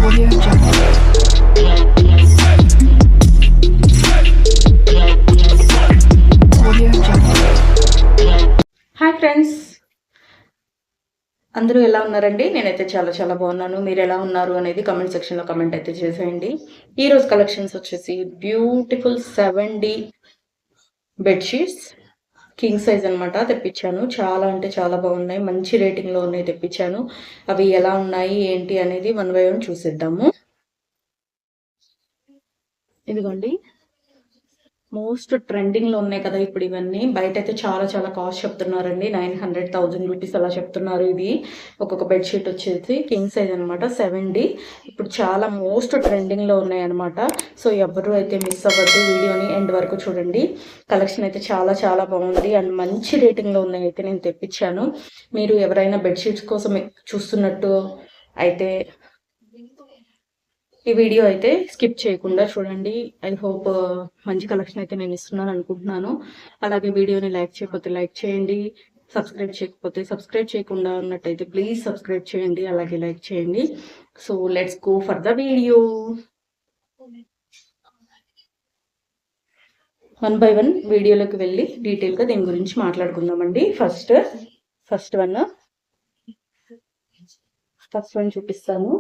Audio Jungle. Audio Jungle. Hi friends, అందరూ ఎలా ఉన్నారండి? నేనైతే చాలా బాగున్నాను. మీరు ఎలా ఉన్నారు అనేది కమెంట్ సెక్షన్లో కమెంట్ అయితే చేసేయండి. ఈరోజు కలెక్షన్స్ వచ్చేసి beautiful 7D bedsheets king size అనమాట తెప్పించాను. చాలా అంటే చాలా బాగున్నాయి, మంచి రేటింగ్లో ఉన్నాయి తెప్పించాను. అవి ఎలా ఉన్నాయి ఏంటి అనేది వన్ బై వన్ చూసేద్దాము. ఇదిగోండి, మోస్ట్ ట్రెండింగ్లో ఉన్నాయి కదా ఇప్పుడు ఇవన్నీ. బయట అయితే చాలా కాస్ట్ చెప్తున్నారండి. 900,000 రూపీస్ అలా చెప్తున్నారు. ఇది ఒక్కొక్క బెడ్షీట్ వచ్చేసి కింగ్ సైజ్ అనమాట, 7D. ఇప్పుడు చాలా మోస్ట్ ట్రెండింగ్లో ఉన్నాయి అనమాట. సో ఎవరు అయితే మిస్ అవ్వద్దు, వీడియోని ఎండ్ వరకు చూడండి. కలెక్షన్ అయితే చాలా బాగుంది అండ్ మంచి రేటింగ్లో ఉన్నాయి అయితే నేను తెప్పించాను. మీరు ఎవరైనా బెడ్షీట్స్ కోసం చూస్తున్నట్టు అయితే ఈ వీడియో అయితే స్కిప్ చేయకుండా చూడండి. ఐ హోప్ మంచి కలెక్షన్ అయితే నేను ఇస్తున్నాను అనుకుంటున్నాను. అలాగే వీడియోని లైక్ చేయకపోతే లైక్ చేయండి, సబ్స్క్రైబ్ చేయకపోతే సబ్స్క్రైబ్ చేయకుండా ఉన్నట్టయితే ప్లీజ్ సబ్స్క్రైబ్ చేయండి, అలాగే లైక్ చేయండి. So let's go for the video. One by one వీడియోలోకి వెళ్ళి డీటెయిల్గా దీని గురించి మాట్లాడుకుందామండి. ఫస్ట్ వన్ చూపిస్తాను.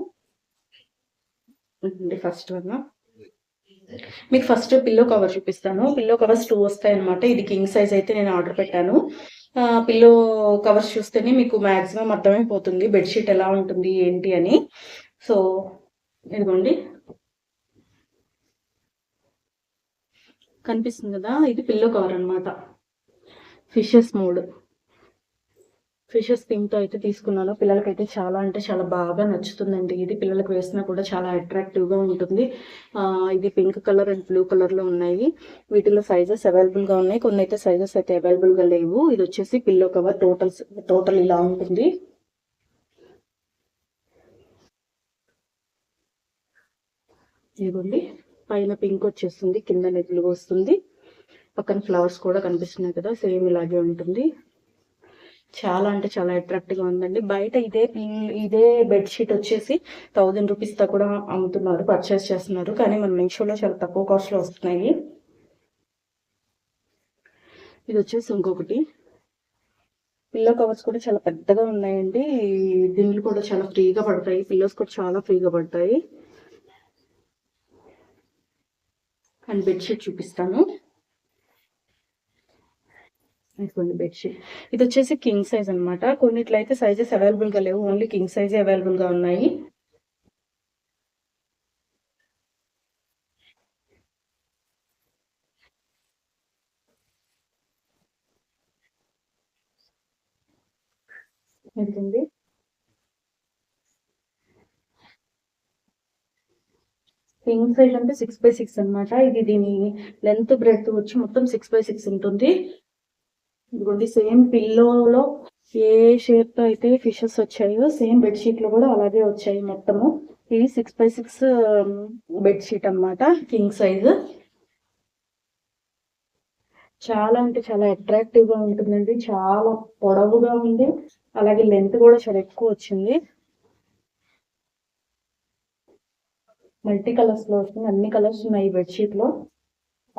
ఫస్ట్ వన్ మీకు ఫస్ట్ పిల్లో కవర్ చూపిస్తాను. పిల్లో కవర్స్ 2 వస్తాయి అనమాట. ఇది కింగ్ సైజ్ అయితే నేను ఆర్డర్ పెట్టాను. పిల్లో కవర్స్ చూస్తేనే మీకు మ్యాక్సిమం అర్థమైపోతుంది బెడ్షీట్ ఎలా ఉంటుంది ఏంటి అని. సో ఇదిగోండి, కనిపిస్తుంది కదా, ఇది పిల్లో కవర్ అనమాట. ఫిషెస్ థీమ్తో అయితే తీసుకున్నాను. పిల్లలకైతే చాలా అంటే చాలా బాగా నచ్చుతుందండి. ఇది పిల్లలకు వేసినా కూడా చాలా అట్రాక్టివ్గా ఉంటుంది. ఇది పింక్ కలర్ అండ్ బ్లూ కలర్లో ఉన్నాయి. వీటిలో సైజెస్ అవైలబుల్గా ఉన్నాయి, కొన్ని అయితే సైజెస్ అయితే అవైలబుల్గా లేవు. ఇది వచ్చేసి పిల్లో కవర్ టోటల్ ఇలా ఉంటుంది. ఇదిగోండి, పైన పింక్ వచ్చేస్తుంది, కింద నెట్లు వస్తుంది, పక్కన ఫ్లవర్స్ కూడా కనిపిస్తున్నాయి కదా, సేమ్ ఇలాగే ఉంటుంది. చాలా అంటే చాలా అట్రాక్టివ్గా ఉందండి. బయట ఇదే బెడ్షీట్ వచ్చేసి 1000 రూపీస్తో కూడా అమ్ముతున్నారు, పర్చేస్ చేస్తున్నారు. కానీ మన మీషోలో చాలా తక్కువ కాస్ట్లో వస్తున్నాయి. ఇది వచ్చేసి ఇంకొకటి పిల్లో కవర్స్ కూడా చాలా పెద్దగా ఉన్నాయండి. దిండ్లు కూడా చాలా ఫ్రీగా పడతాయి, పిల్లోస్ కూడా చాలా ఫ్రీగా పడతాయి. అండ్ బెడ్షీట్ చూపిస్తాను. ఇదిగోండి బెడ్షీట్. ఇది వచ్చేసి కింగ్ సైజ్ అనమాట. కొన్నిట్లో అయితే సైజెస్ అవైలబుల్గా లేవు, ఓన్లీ కింగ్ సైజే అవైలబుల్గా ఉన్నాయి. ఎందుకండి కింగ్ సైజ్ అంటే 6x6 అనమాట. ఇది దీని లెంత్ బ్రెడ్త్ వచ్చి మొత్తం 6x6 ఉంటుంది. ఇదిగోండి, సేమ్ పిల్లోలో ఏ షేప్తో అయితే ఫిషెస్ వచ్చాయో సేమ్ బెడ్షీట్లో కూడా అలాగే వచ్చాయి మొత్తము. ఇది 6x6 బెడ్షీట్ అనమాట, కింగ్ సైజ్. చాలా అంటే చాలా అట్రాక్టివ్గా ఉంటుందండి. చాలా పొడవుగా ఉంది, అలాగే లెంత్ కూడా చాలా ఎక్కువ వచ్చింది. మల్టీ కలర్స్లో వస్తుంది, అన్ని కలర్స్ ఉన్నాయి ఈ బెడ్షీట్లో.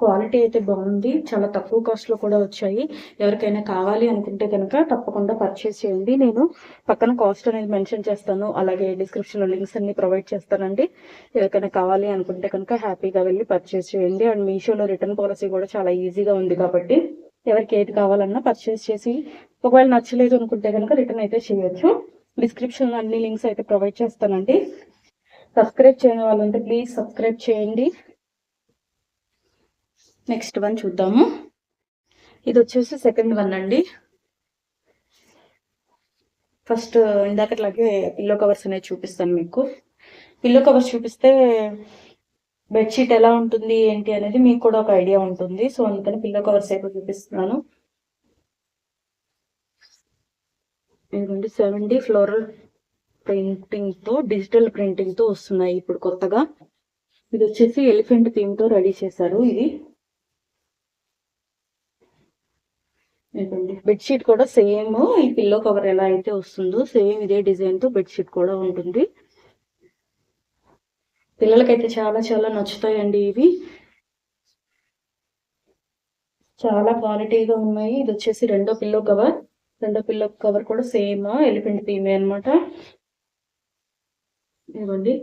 క్వాలిటీ అయితే బాగుంది, చాలా తక్కువ కాస్ట్లో కూడా వచ్చాయి. ఎవరికైనా కావాలి అనుకుంటే కనుక తప్పకుండా పర్చేస్ చేయండి. నేను పక్కన కాస్ట్ అనేది మెన్షన్ చేస్తాను, అలాగే డిస్క్రిప్షన్లో లింక్స్ అన్ని ప్రొవైడ్ చేస్తానండి. ఎవరికైనా కావాలి అనుకుంటే కనుక హ్యాపీగా వెళ్ళి పర్చేస్ చేయండి. అండ్ మీషోలో రిటర్న్ పాలసీ కూడా చాలా ఈజీగా ఉంది కాబట్టి ఎవరికి ఏది కావాలన్నా పర్చేస్ చేసి, ఒకవేళ నచ్చలేదు అనుకుంటే కనుక రిటర్న్ అయితే చేయొచ్చు. డిస్క్రిప్షన్లో అన్ని లింక్స్ అయితే ప్రొవైడ్ చేస్తానండి. సబ్స్క్రైబ్ చేయని వాళ్ళు ఉంటే ప్లీజ్ సబ్స్క్రైబ్ చేయండి. నెక్స్ట్ వన్ చూద్దాము. ఇది వచ్చేసి సెకండ్ వన్ అండి. ఫస్ట్ ఇందాకట్లాగే పిల్లో కవర్స్ అనేది చూపిస్తాను మీకు. పిల్లో కవర్స్ చూపిస్తే బెడ్షీట్ ఎలా ఉంటుంది ఏంటి అనేది మీకు కూడా ఒక ఐడియా ఉంటుంది. సో అందుకని పిల్లో కవర్స్ అయితే చూపిస్తున్నాను. ఇదిగోండి, 7D ఫ్లోరల్ ప్రింటింగ్తో, డిజిటల్ ప్రింటింగ్తో వస్తున్నాయి ఇప్పుడు కొత్తగా. ఇది వచ్చేసి ఎలిఫెంట్ థీమ్తో రెడీ చేశారు. ఇది బెడ్షీట్ కూడా సేమ్ ఈ పిల్లో కవర్ ఎలా అయితే వస్తుందో సేమ్ ఇదే డిజైన్తో బెడ్షీట్ కూడా ఉంటుంది. పిల్లలకైతే చాలా చాలా నచ్చుతాయండి ఇవి. చాలా క్వాలిటీగా ఉన్నాయి. ఇది వచ్చేసి రెండో పిల్లో కవర్ కూడా సేమ్ ఎలిఫెంట్ థీమే అనమాట. ఇవ్వండి,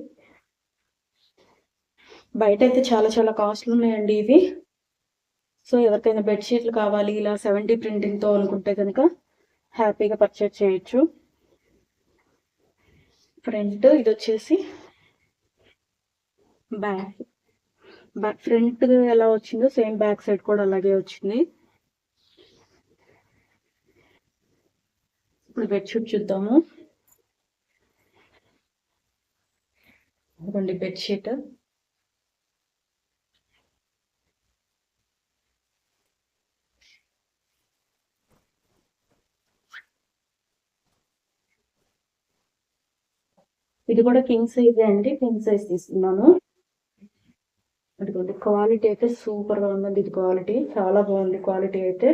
బయట అయితే చాలా చాలా కాస్ట్లు ఉన్నాయండి ఇవి. సో ఎవరికైనా బెడ్షీట్లు కావాలి ఇలా 70 ప్రింటింగ్తో అనుకుంటే కనుక హ్యాపీగా పర్చేజ్ చేయొచ్చు. ఫ్రంట్ ఇది వచ్చేసి బ్యాక్ ఫ్రంట్ ఎలా వచ్చిందో సేమ్ బ్యాక్ సైడ్ కూడా అలాగే వచ్చింది. ఇప్పుడు బెడ్షీట్ చూద్దాము. ఇదిగోండి బెడ్షీట్. ఇది కూడా కింగ్ సైజ్ అండి, కింగ్ సైజ్ తీసుకున్నాను. అదిగోండి క్వాలిటీ అయితే సూపర్గా ఉందండి. ఇది క్వాలిటీ చాలా బాగుంది. క్వాలిటీ అయితే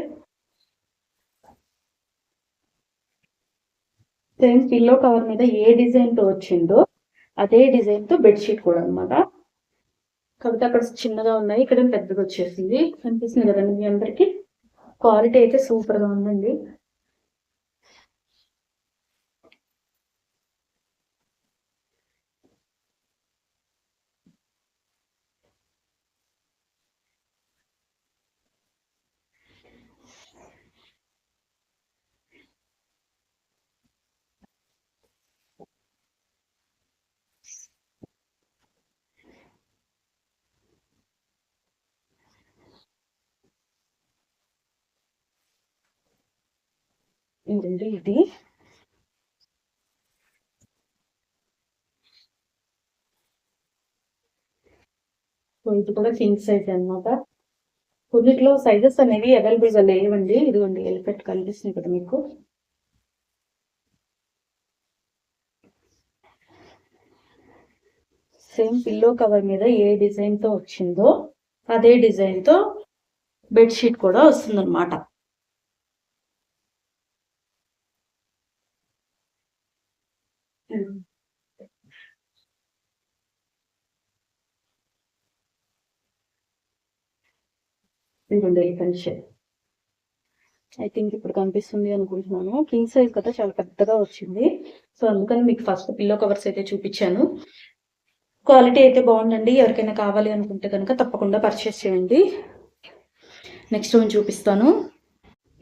సేమ్ పిల్లో కవర్ మీద ఏ డిజైన్తో వచ్చిందో అదే డిజైన్తో బెడ్షీట్ కూడా అనమాట. కాకపోతే అక్కడ చిన్నగా ఉన్నాయి, ఇక్కడ పెద్దగా వచ్చేసింది. కనిపిస్తుంది కదండి మీ అందరికి. క్వాలిటీ అయితే సూపర్గా ఉందండి. ఇదండి ఇది. సో ఇది కూడా కింగ్ సైజ్ అనమాట. కొన్నిట్లో సైజెస్ అనేవి అవైలబుల్గా లేవండి. ఇదిగోండి ఎలిఫెంట్ కనిపిస్తుంది కదా మీకు. సేమ్ పిల్లో కవర్ మీద ఏ డిజైన్తో వచ్చిందో అదే డిజైన్తో బెడ్షీట్ కూడా వస్తుందన్నమాట. ఇదిగోండి ఎలిఫెంట్ షేప్. ఐ థింక్ ఇప్పుడు కనిపిస్తుంది అనుకుంటున్నాను. కింగ్ సైజ్ కదా, చాలా పెద్దగా వచ్చింది. సో అందుకని మీకు ఫస్ట్ పిల్లో కవర్స్ అయితే చూపించాను. క్వాలిటీ అయితే బాగుందండి. ఎవరికైనా కావాలి అనుకుంటే కనుక తప్పకుండా పర్చేస్ చేయండి. నెక్స్ట్ వన్ చూపిస్తాను.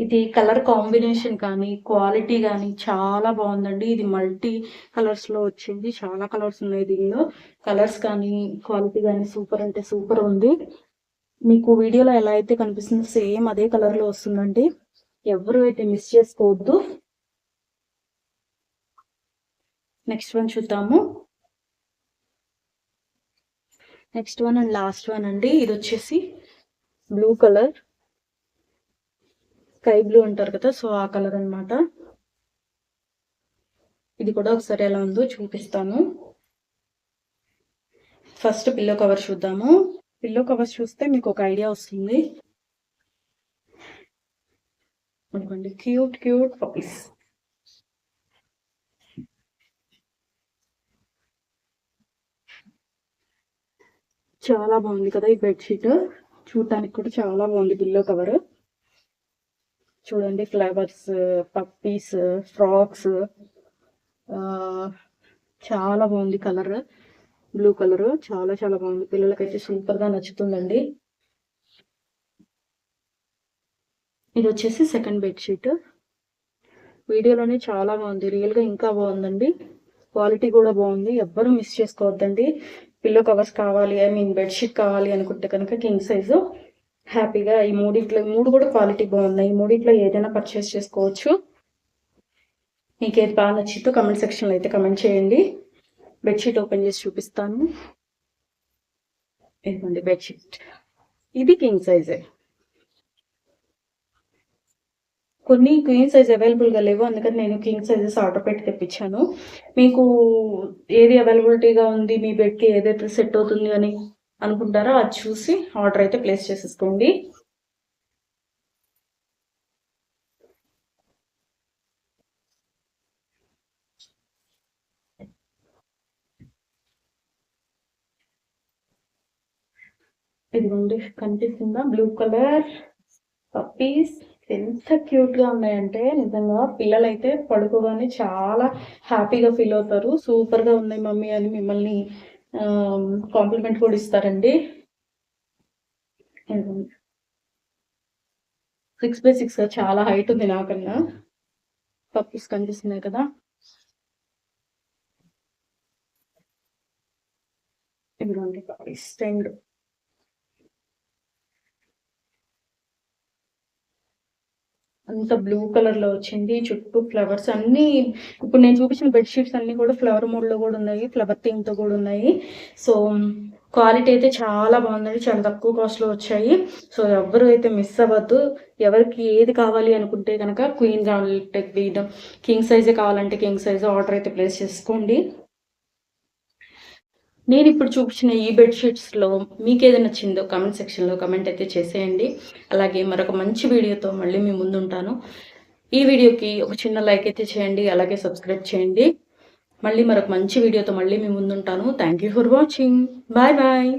ఇది కలర్ కాంబినేషన్ కానీ క్వాలిటీ కానీ చాలా బాగుందండి. ఇది మల్టీ కలర్స్లో వచ్చింది. చాలా కలర్స్ ఉన్నాయి దీనిలో. కలర్స్ కానీ క్వాలిటీ కానీ సూపర్ అంటే సూపర్ ఉంది. మీకు వీడియోలో ఎలా అయితే కనిపిస్తుందో సేమ్ అదే కలర్లో వస్తుందండి. ఎవరు అయితే మిస్ చేసుకోవద్దు. నెక్స్ట్ వన్ చూద్దాము. Next one and last one అండి. ఇది వచ్చేసి బ్లూ కలర్, స్కై బ్లూ అంటారు కదా, సో ఆ కలర్ అనమాట. ఇది కూడా ఒకసారి ఎలా ఉందో చూపిస్తాను. ఫస్ట్ పిల్లో కవర్ చూద్దాము. పిల్లో కవర్స్ చూస్తే మీకు ఒక ఐడియా వస్తుంది. అనుకోండి, క్యూట్ క్యూట్ పప్పీస్. చాలా బాగుంది కదా ఈ బెడ్షీట్. చూడటానికి కూడా చాలా బాగుంది పిల్లో కవర్. చూడండి, ఫ్లవర్స్, పప్పీస్, ఫ్రాక్స్, చాలా బాగుంది కలర్. బ్లూ కలర్ చాలా చాలా బాగుంది. పిల్లలకైతే సూపర్గా నచ్చుతుందండి. ఇది వచ్చేసి సెకండ్ బెడ్షీట్. వీడియోలోనే చాలా బాగుంది, రియల్గా ఇంకా బాగుందండి. క్వాలిటీ కూడా బాగుంది. ఎవ్వరూ మిస్ చేసుకోవద్దండి. పిల్లో కవర్స్ కావాలి, ఐ మీన్ బెడ్షీట్ కావాలి అనుకుంటే కనుక కింగ్ సైజు హ్యాపీగా ఈ మూడు కూడా క్వాలిటీ బాగున్నాయి. ఈ మూడిట్లో ఏదైనా పర్చేస్ చేసుకోవచ్చు. మీకు ఏది బాగా నచ్చిందో కమెంట్ సెక్షన్లో అయితే కమెంట్ చేయండి. బెడ్షీట్ ఓపెన్ చేసి చూపిస్తాను. ఇదిగోండి బెడ్షీట్. ఇది కింగ్ సైజే. కొన్ని క్వీన్ సైజ్ అవైలబుల్గా లేవు, అందుకని నేను కింగ్ సైజెస్ ఆర్డర్ పెట్టి తెప్పించాను. మీకు ఏది అవైలబిలిటీగా ఉంది, మీ బెడ్కి ఏదైతే సెట్ అవుతుంది అని అనుకుంటారో అది చూసి ఆర్డర్ అయితే ప్లేస్ చేసేసుకోండి. ఇదిగోండి కనిపిస్తుందా బ్లూ కలర్ పప్పీస్ ఎంత క్యూట్ గా ఉన్నాయంటే నిజంగా పిల్లలైతే పడుకోగానే చాలా హ్యాపీగా ఫీల్ అవుతారు. సూపర్ గా ఉన్నాయి మమ్మీ అని మిమ్మల్ని కాంప్లిమెంట్ కూడా ఇస్తారండి. 6x6 చాలా హైట్ ఉంది నాకన్నా. పప్పీస్ కనిపిస్తున్నాయి కదా. ఇదిగోండి పప్పీస్ 2. అంత బ్లూ కలర్ లో వచ్చింది. చుట్టూ ఫ్లవర్స్ అన్ని ఇప్పుడు నేను చూపించిన బెడ్షీట్స్ అన్ని కూడా ఫ్లవర్ మోడ్ లో కూడా ఉన్నాయి. ఫ్లవర్ థీమ్ తో కూడా ఉన్నాయి. సో క్వాలిటీ అయితే చాలా బాగుందండి. చాలా తక్కువ కాస్ట్ లో వచ్చాయి. సో ఎవరు అయితే మిస్ అవ్వద్దు. ఎవరికి ఏది కావాలి అనుకుంటే కనుక క్వీన్ కావాలంటే కింగ్ సైజే కావాలంటే కింగ్ సైజ్ ఆర్డర్ అయితే ప్లేస్ చేసుకోండి. నేను ఇప్పుడు చూపించిన ఈ బెడ్షీట్స్లో మీకు ఏది నచ్చిందో కామెంట్ సెక్షన్లో కామెంట్ అయితే చేసేయండి. అలాగే మరొక మంచి వీడియోతో మళ్ళీ మీ ముందు ఉంటాను. ఈ వీడియోకి ఒక చిన్న లైక్ అయితే చేయండి. అలాగే సబ్స్క్రైబ్ చేయండి. మళ్ళీ మరొక మంచి వీడియోతో మళ్ళీ మీ ముందు ఉంటాను. Thank you for watching. Bye bye.